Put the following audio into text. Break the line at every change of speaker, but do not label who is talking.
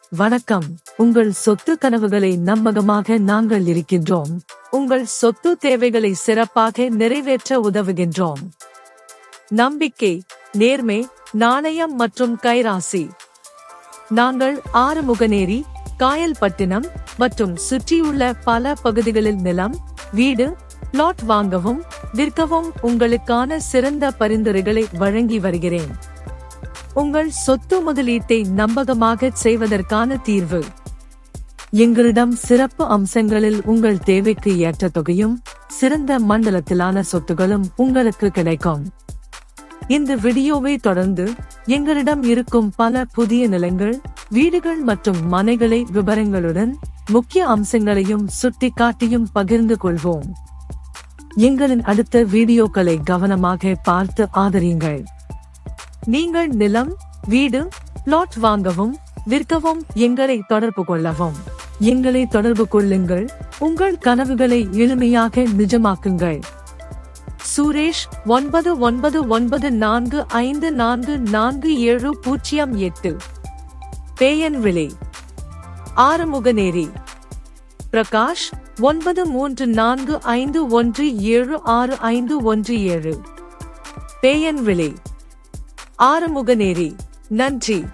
வணக்கம். உங்கள் சொத்து கனவுகளை நம்பகமாக நாங்கள் இருக்கின்றோம். உங்கள் சொத்து தேவைகளை சிறப்பாக நிறைவேற்ற உதவுகின்றோம். நம்பிக்கை, நேர்மை, நாணயம் மற்றும் கைராசி. நாங்கள் ஆறுமுகநேரி, காயல்பட்டினம் மற்றும் சுற்றியுள்ள பல பகுதிகளில் நிலம், வீடு, பிளாட் வாங்கவும் விற்கவும் உங்களுக்கான சிறந்த பரிந்துரைகளை வழங்கி வருகிறேன். உங்கள் சொத்து முதலீட்டை நம்பகமாக செய்வதற்கான தீர்வு. எங்களிடம் சிறப்பு அம்சங்களில் உங்கள் தேவைக்கு ஏற்ற தொகையும் சிறந்த மண்டலத்திலான சொத்துகளும் உங்களுக்கு கிடைக்கும். இந்த வீடியோவை தொடர்ந்து எங்களிடம் இருக்கும் பல புதிய நிலங்கள், வீடுகள் மற்றும் மனைகளை விவரங்களுடன் முக்கிய அம்சங்களையும் சுட்டிக்காட்டியும் பகிர்ந்து கொள்வோம். எங்களின் அடுத்த வீடியோக்களை கவனமாக பார்த்து ஆதரியுங்கள். நீங்கள் நிலம், வீடு, பிளாட் வாங்கவும் விற்கவும் எங்களை தொடர்பு கொள்ளவும். எங்களை தொடர்பு கொள்ளுங்கள். உங்கள் கனவுகளை எளிமையாக நிஜமாக்குங்கள். சுரேஷ் 9994544708. பேயன் விலை. ஆறுமுகநேரி. பிரகாஷ் 9345176517. பேயன் விலை. ஆறுமுகநேரி. நன்றி.